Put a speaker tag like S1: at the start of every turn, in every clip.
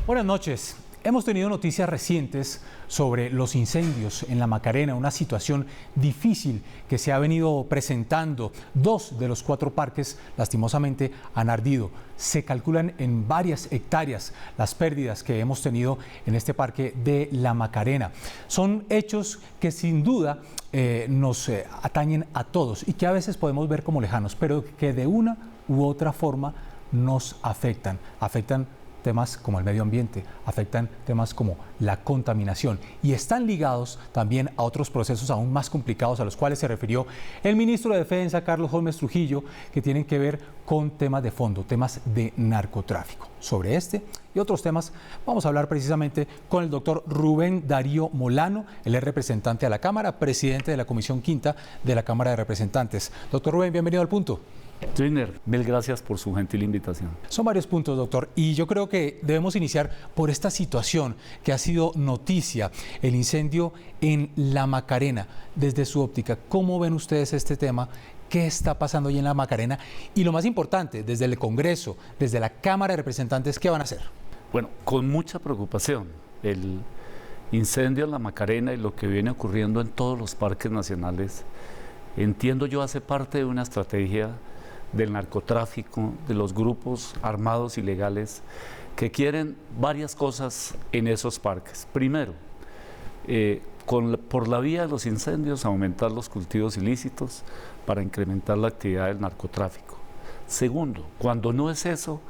S1: Buenas noches. Hemos tenido noticias recientes sobre los incendios en la Macarena, una situación difícil que se ha venido presentando. 2 de los 4 parques, lastimosamente, han ardido. Se calculan en varias hectáreas las pérdidas que hemos tenido en este parque de la Macarena. Son hechos que sin duda nos atañen a todos y que a veces podemos ver como lejanos, pero que de una u otra forma nos afectan. Afectan temas como el medio ambiente, afectan temas como la contaminación y están ligados también a otros procesos aún más complicados a los cuales se refirió el ministro de Defensa, Carlos Holmes Trujillo, que tienen que ver con temas de fondo, temas de narcotráfico. Sobre este y otros temas vamos a hablar precisamente con el doctor Rubén Darío Molano. Él es representante a la Cámara, presidente de la Comisión Quinta de la Cámara de Representantes. Doctor Rubén, bienvenido al Punto.
S2: Joiner, mil gracias por su gentil invitación.
S1: Son varios puntos, doctor, y yo creo que debemos iniciar por esta situación que ha sido noticia, el incendio en la Macarena. Desde su óptica, ¿cómo ven ustedes este tema? ¿Qué está pasando ahí en la Macarena? Y lo más importante, desde el Congreso, desde la Cámara de Representantes, ¿qué van a hacer?
S2: Bueno, con mucha preocupación. El incendio en la Macarena y lo que viene ocurriendo en todos los parques nacionales, entiendo yo, hace parte de una estrategia del narcotráfico, de los grupos armados ilegales que quieren varias cosas en esos parques. Primero, por la vía de los incendios, aumentar los cultivos ilícitos para incrementar la actividad del narcotráfico. Segundo, cuando no es eso,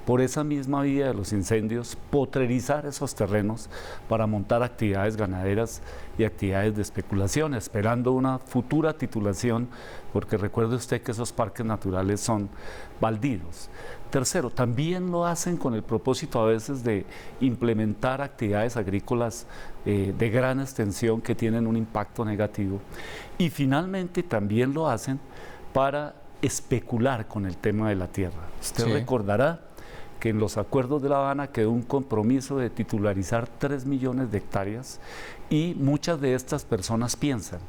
S2: por esa misma vía de los incendios, potrerizar esos terrenos para montar actividades ganaderas y actividades de especulación, esperando una futura titulación, porque recuerde usted que esos parques naturales son baldíos. Tercero, también lo hacen con el propósito a veces de implementar actividades agrícolas de gran extensión que tienen un impacto negativo. Y finalmente también lo hacen para especular con el tema de la tierra. Usted recordará que en los acuerdos de La Habana quedó un compromiso de titularizar 3 millones de hectáreas y muchas de estas personas piensan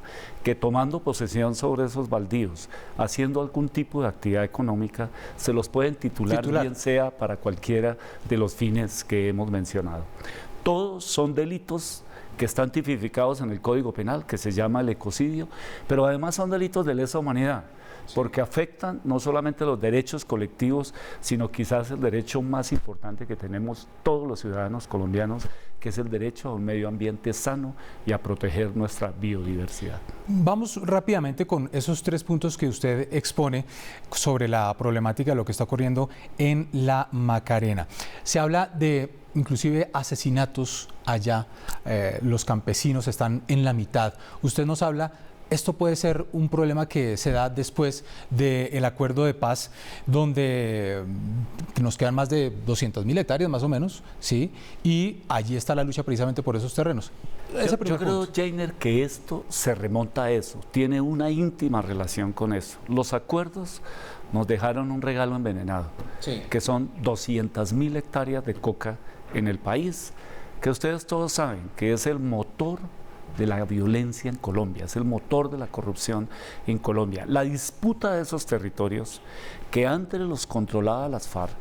S2: que tomando posesión sobre esos baldíos, haciendo algún tipo de actividad económica, se los pueden titular. Bien sea para cualquiera de los fines que hemos mencionado. Todos son delitos que están tipificados en el Código Penal, que se llama el ecocidio, pero además son delitos de lesa humanidad, porque afectan no solamente los derechos colectivos, sino quizás el derecho más importante que tenemos todos los ciudadanos colombianos, que es el derecho a un medio ambiente sano y a proteger nuestra biodiversidad.
S1: Vamos rápidamente con esos 3 puntos que usted expone sobre la problemática de lo que está ocurriendo en la Macarena. Se habla de inclusive asesinatos allá, los campesinos están en la mitad. Usted nos habla, esto puede ser un problema que se da después del acuerdo de paz, donde nos quedan más de 200.000 hectáreas más o menos, ¿sí? Y allí está la lucha precisamente por esos terrenos.
S2: Yo creo, Joiner, que esto se remonta a eso, tiene una íntima relación con eso. Los acuerdos nos dejaron un regalo envenenado, que son 200.000 hectáreas de coca en el país, que ustedes todos saben que es el motor de la violencia en Colombia, es el motor de la corrupción en Colombia. La disputa de esos territorios, que antes los controlaba las FARC,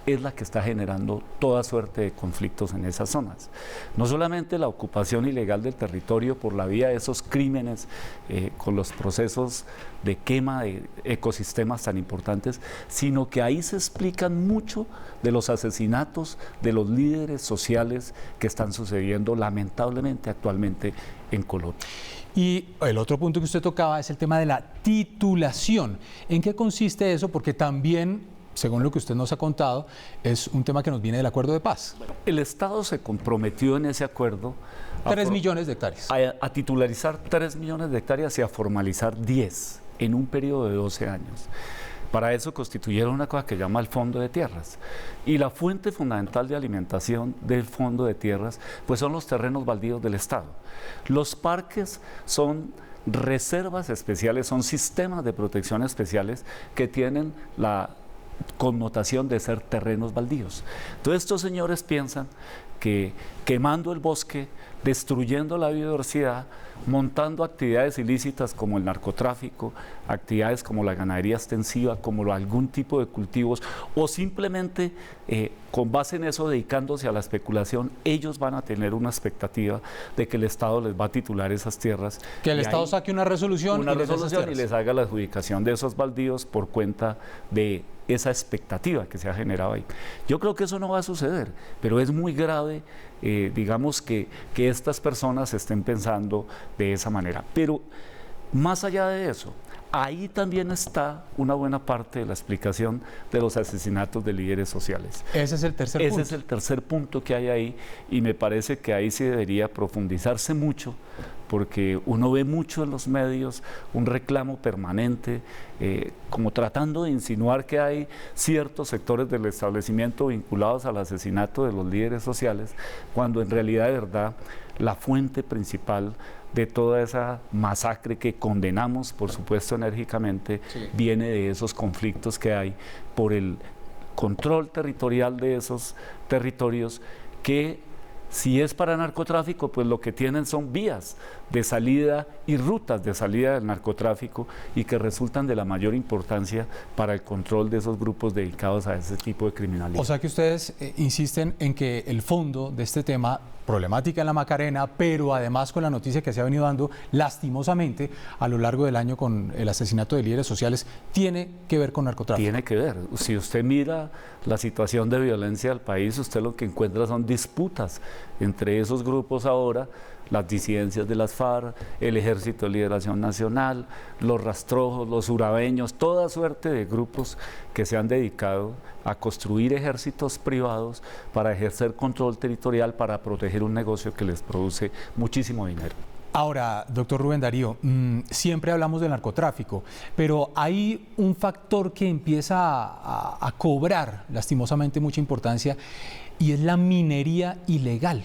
S2: es la que está generando toda suerte de conflictos en esas zonas. No solamente la ocupación ilegal del territorio por la vía de esos crímenes, con los procesos de quema de ecosistemas tan importantes, sino que ahí se explican mucho de los asesinatos de los líderes sociales que están sucediendo lamentablemente actualmente en Colombia.
S1: Y el otro punto que usted tocaba es el tema de la titulación. ¿En qué consiste eso? Porque también, según lo que usted nos ha contado, es un tema que nos viene del acuerdo de paz.
S2: El Estado se comprometió en ese acuerdo
S1: 3 millones de hectáreas.
S2: A titularizar 3 millones de hectáreas y a formalizar 10 en un periodo de 12 años. Para eso constituyeron una cosa que llama el Fondo de Tierras. Y la fuente fundamental de alimentación del Fondo de Tierras, pues son los terrenos baldíos del Estado. Los parques son reservas especiales, son sistemas de protección especiales que tienen la connotación de ser terrenos baldíos. Entonces estos señores piensan que quemando el bosque, destruyendo la biodiversidad, montando actividades ilícitas como el narcotráfico, actividades como la ganadería extensiva, como algún tipo de cultivos, o simplemente con base en eso dedicándose a la especulación, ellos van a tener una expectativa de que el Estado les va a titular esas tierras.
S1: Que el Estado saque una resolución
S2: y les haga la adjudicación de esos baldíos por cuenta de esa expectativa que se ha generado ahí. Yo creo que eso no va a suceder, pero es muy grave, digamos, que estas personas estén pensando de esa manera. Pero más allá de eso, ahí también está una buena parte de la explicación de los asesinatos de líderes sociales.
S1: Ese es el tercer punto.
S2: Ese es el tercer punto que hay ahí, y me parece que ahí sí debería profundizarse mucho, porque uno ve mucho en los medios un reclamo permanente, como tratando de insinuar que hay ciertos sectores del establecimiento vinculados al asesinato de los líderes sociales, cuando en realidad, de verdad, la fuente principal de toda esa masacre que condenamos, por supuesto, enérgicamente, viene de esos conflictos que hay por el control territorial de esos territorios que, si es para narcotráfico, pues lo que tienen son vías de salida y rutas de salida del narcotráfico, y que resultan de la mayor importancia para el control de esos grupos dedicados a ese tipo de criminalidad.
S1: O sea que ustedes insisten en que el fondo de este tema, problemática en la Macarena, pero además con la noticia que se ha venido dando lastimosamente a lo largo del año con el asesinato de líderes sociales, tiene que ver con narcotráfico.
S2: Tiene que ver. Si usted mira la situación de violencia del país, usted lo que encuentra son disputas entre esos grupos ahora, las disidencias de las FARC, el Ejército de Liberación Nacional, los rastrojos, los urabeños, toda suerte de grupos que se han dedicado a construir ejércitos privados para ejercer control territorial, para proteger un negocio que les produce muchísimo dinero.
S1: Ahora, doctor Rubén Darío, siempre hablamos del narcotráfico, pero hay un factor que empieza a cobrar lastimosamente mucha importancia, y es la minería ilegal,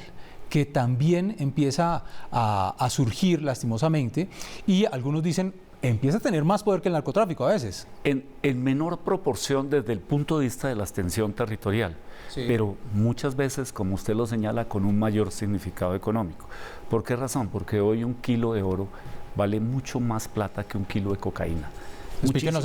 S1: que también empieza a surgir lastimosamente, y algunos dicen empieza a tener más poder que el narcotráfico a veces.
S2: En menor proporción desde el punto de vista de la extensión territorial, pero muchas veces, como usted lo señala, con un mayor significado económico. ¿Por qué razón? Porque hoy un kilo de oro vale mucho más plata que un kilo de cocaína.
S1: Explíquenos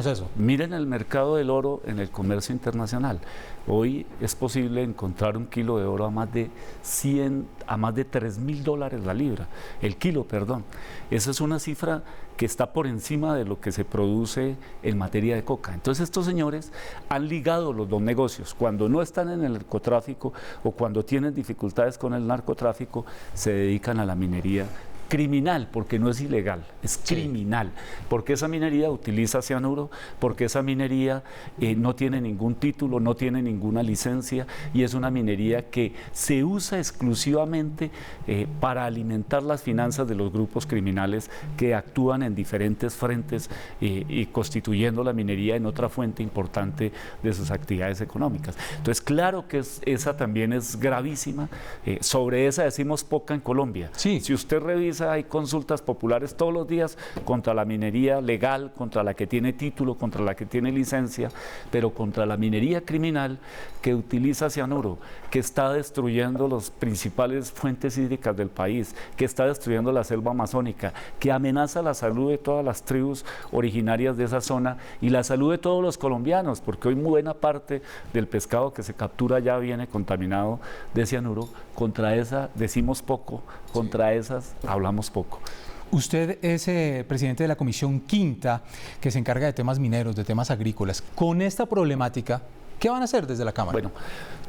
S1: eso.
S2: Miren el mercado del oro en el comercio internacional. Hoy es posible encontrar un kilo de oro a más de $3.000 la libra, el kilo, perdón. Esa es una cifra que está por encima de lo que se produce en materia de coca. Entonces estos señores han ligado los dos negocios. Cuando no están en el narcotráfico o cuando tienen dificultades con el narcotráfico, se dedican a la minería criminal, porque no es ilegal, es criminal, porque esa minería utiliza cianuro, porque esa minería no tiene ningún título, no tiene ninguna licencia, y es una minería que se usa exclusivamente para alimentar las finanzas de los grupos criminales que actúan en diferentes frentes y constituyendo la minería en otra fuente importante de sus actividades económicas. Entonces, claro que esa también es gravísima, sobre esa decimos poca en Colombia.
S1: Sí.
S2: Si usted revisa, hay consultas populares todos los días contra la minería legal, contra la que tiene título, contra la que tiene licencia, pero contra la minería criminal que utiliza cianuro, que está destruyendo las principales fuentes hídricas del país, que está destruyendo la selva amazónica, que amenaza la salud de todas las tribus originarias de esa zona y la salud de todos los colombianos, porque hoy buena parte del pescado que se captura ya viene contaminado de cianuro. Contra esa decimos poco, contra esas hablamos poco.
S1: Usted es presidente de la Comisión Quinta, que se encarga de temas mineros, de temas agrícolas. Con esta problemática, ¿qué van a hacer desde la Cámara?
S2: Bueno,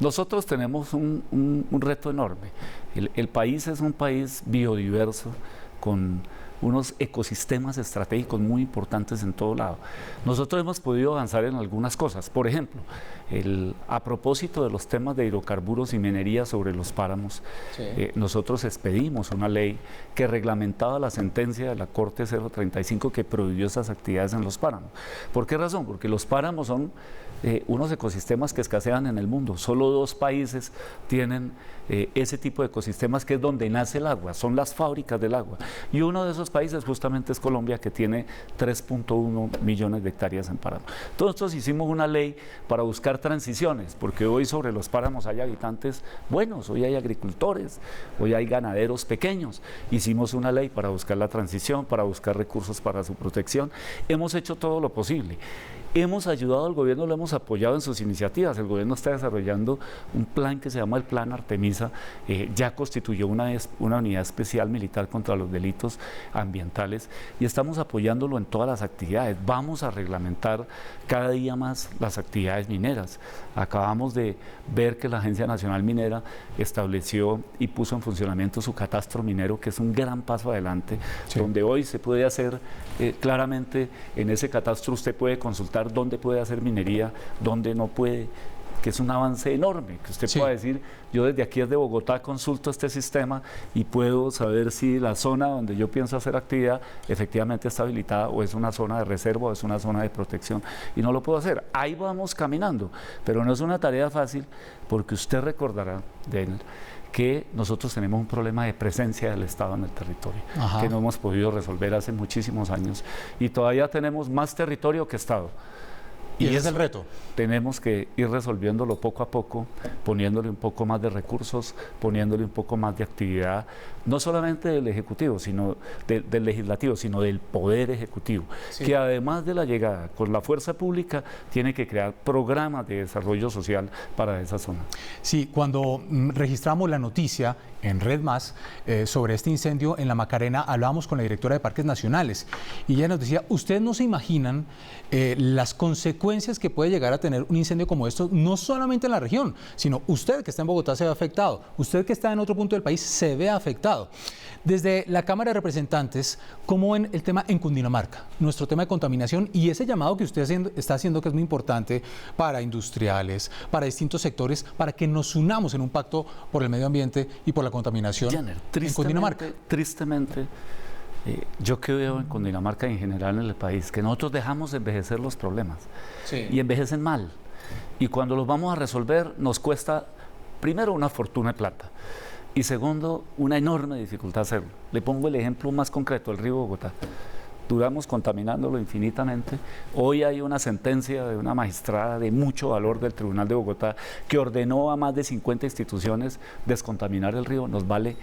S2: nosotros tenemos un reto enorme. El país es un país biodiverso, con unos ecosistemas estratégicos muy importantes en todo lado. Nosotros hemos podido avanzar en algunas cosas. Por ejemplo, a propósito de los temas de hidrocarburos y minería sobre los páramos, nosotros expedimos una ley que reglamentaba la sentencia de la Corte 035 que prohibió esas actividades en los páramos. ¿Por qué razón? Porque los páramos son unos ecosistemas que escasean en el mundo. Solo 2 países tienen ese tipo de ecosistemas, que es donde nace el agua, son las fábricas del agua. Y uno de esos países justamente es Colombia, que tiene 3.1 millones de hectáreas en páramo. Entonces nosotros hicimos una ley para buscar transiciones, porque hoy sobre los páramos hay habitantes buenos, hoy hay agricultores, hoy hay ganaderos pequeños. Hicimos una ley para buscar la transición, para buscar recursos para su protección. Hemos hecho todo lo posible. Hemos ayudado al gobierno, lo hemos apoyado en sus iniciativas. El gobierno está desarrollando un plan que se llama el Plan Artemisa. Ya constituyó una unidad especial militar contra los delitos ambientales y estamos apoyándolo en todas las actividades. Vamos a reglamentar cada día más las actividades mineras. Acabamos de ver que la Agencia Nacional Minera estableció y puso en funcionamiento su catastro minero, que es un gran paso adelante, sí, donde hoy se puede hacer claramente en ese catastro usted puede consultar dónde puede hacer minería, dónde no puede, que es un avance enorme, que usted pueda decir, yo desde aquí desde Bogotá consulto este sistema y puedo saber si la zona donde yo pienso hacer actividad efectivamente está habilitada o es una zona de reserva o es una zona de protección y no lo puedo hacer. Ahí vamos caminando, pero no es una tarea fácil porque usted recordará de él que nosotros tenemos un problema de presencia del Estado en el territorio, que no hemos podido resolver hace muchísimos años y todavía tenemos más territorio que Estado.
S1: Y ese es el reto.
S2: Tenemos que ir resolviéndolo poco a poco, poniéndole un poco más de recursos, poniéndole un poco más de actividad, no solamente del Ejecutivo, sino del Legislativo, sino del Poder Ejecutivo, que además de la llegada con la fuerza pública, tiene que crear programas de desarrollo social para esa zona.
S1: Sí, cuando registramos la noticia en Red Más sobre este incendio en la Macarena, hablábamos con la directora de Parques Nacionales y ella nos decía, ustedes no se imaginan las consecuencias que puede llegar a tener un incendio como esto, no solamente en la región, sino usted que está en Bogotá se ve afectado, usted que está en otro punto del país se ve afectado. Desde la Cámara de Representantes, ¿cómo ven el tema en Cundinamarca? Nuestro tema de contaminación y ese llamado que usted está haciendo que es muy importante para industriales, para distintos sectores, para que nos unamos en un pacto por el medio ambiente y por la contaminación en Cundinamarca.
S2: Tristemente, yo que veo en Cundinamarca y en general en el país, que nosotros dejamos de envejecer los problemas y envejecen mal. Y cuando los vamos a resolver nos cuesta, primero, una fortuna de plata y segundo, una enorme dificultad hacerlo. Le pongo el ejemplo más concreto, el río Bogotá. Duramos contaminándolo infinitamente. Hoy hay una sentencia de una magistrada de mucho valor del Tribunal de Bogotá que ordenó a más de 50 instituciones descontaminar el río. Nos vale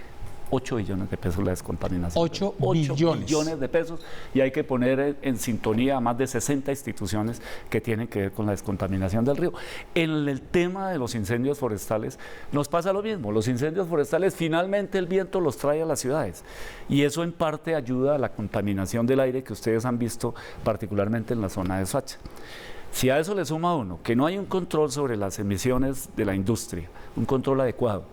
S2: 8 billones de pesos la descontaminación.
S1: 8 billones
S2: de pesos y hay que poner en sintonía a más de 60 instituciones que tienen que ver con la descontaminación del río. En el tema de los incendios forestales nos pasa lo mismo. Los incendios forestales finalmente el viento los trae a las ciudades y eso en parte ayuda a la contaminación del aire que ustedes han visto particularmente en la zona de Soacha. Si a eso le suma uno que no hay un control sobre las emisiones de la industria, un control adecuado,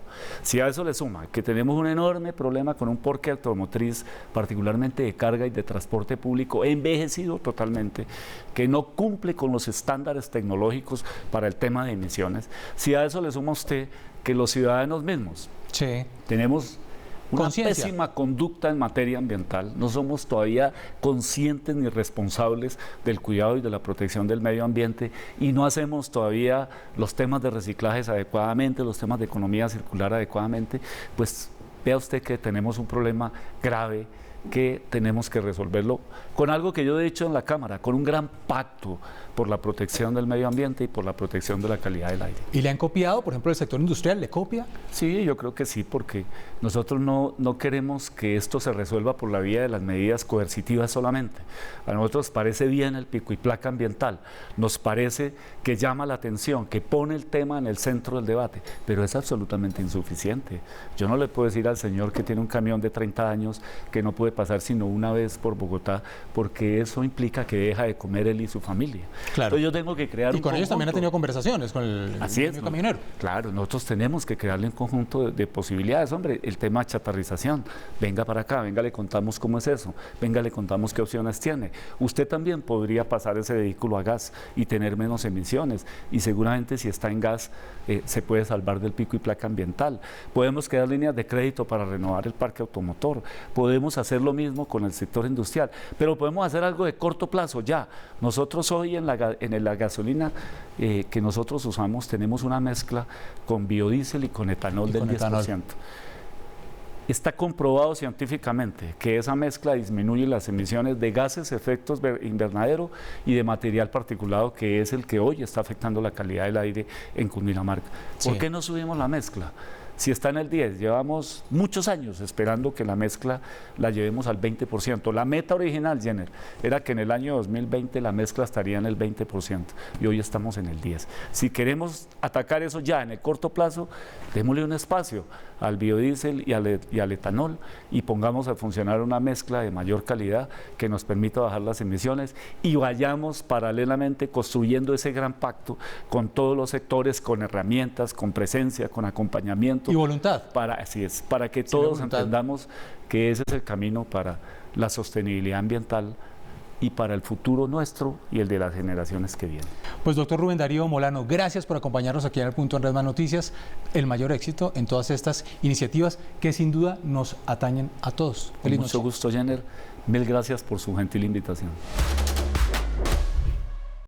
S2: si a eso le suma que tenemos un enorme problema con un parque automotriz, particularmente de carga y de transporte público, envejecido totalmente, que no cumple con los estándares tecnológicos para el tema de emisiones, si a eso le suma usted que los ciudadanos mismos tenemos una pésima conducta en materia ambiental, no somos todavía conscientes ni responsables del cuidado y de la protección del medio ambiente y no hacemos todavía los temas de reciclajes adecuadamente, los temas de economía circular adecuadamente, pues vea usted que tenemos un problema grave que tenemos que resolverlo con algo que yo he dicho en la Cámara, con un gran pacto por la protección del medio ambiente y por la protección de la calidad del aire.
S1: ¿Y le han copiado, por ejemplo, el sector industrial? ¿Le copia?
S2: Sí, yo creo que sí, porque nosotros no queremos que esto se resuelva por la vía de las medidas coercitivas solamente. A nosotros parece bien el pico y placa ambiental, nos parece que llama la atención, que pone el tema en el centro del debate, pero es absolutamente insuficiente. Yo no le puedo decir al señor que tiene un camión de 30 años que no puede pasar sino una vez por Bogotá, porque eso implica que deja de comer él y su familia.
S1: Claro.
S2: Entonces yo tengo que crear
S1: y con ellos también ha tenido conversaciones con el camionero.
S2: Claro, nosotros tenemos que crearle un conjunto de posibilidades. Hombre, el tema de chatarrización, venga para acá, venga, le contamos cómo es eso, venga, le contamos qué opciones tiene. Usted también podría pasar ese vehículo a gas y tener menos emisiones y seguramente si está en gas se puede salvar del pico y placa ambiental. Podemos crear líneas de crédito para renovar el parque automotor, podemos hacer lo mismo con el sector industrial, pero podemos hacer algo de corto plazo ya. Nosotros hoy en la gasolina que nosotros usamos tenemos una mezcla con biodiesel y con etanol del 10%. Está comprobado científicamente que esa mezcla disminuye las emisiones de gases, efectos invernadero y de material particulado, que es el que hoy está afectando la calidad del aire en Cundinamarca. ¿Por
S1: Sí.
S2: qué no subimos la mezcla? Si está en el 10, llevamos muchos años esperando que la mezcla la llevemos al 20%. La meta original, Jenner, era que en el año 2020 la mezcla estaría en el 20% y hoy estamos en el 10%. Si queremos atacar eso ya en el corto plazo, démosle un espacio al biodiesel y al etanol y pongamos a funcionar una mezcla de mayor calidad que nos permita bajar las emisiones y vayamos paralelamente construyendo ese gran pacto con todos los sectores, con herramientas, con presencia, con acompañamiento.
S1: Y voluntad.
S2: Así es, para que
S1: Sí,
S2: todos
S1: voluntad.
S2: entendamos que ese es el camino para la sostenibilidad ambiental y para el futuro nuestro y el de las generaciones que vienen.
S1: Pues doctor Rubén Darío Molano, gracias por acompañarnos aquí en El Punto en Red Más Noticias. El mayor éxito en todas estas iniciativas que sin duda nos atañen a todos.
S2: Con
S1: Feliz
S2: mucho
S1: noche.
S2: gusto, Jenner. Mil gracias por su gentil invitación.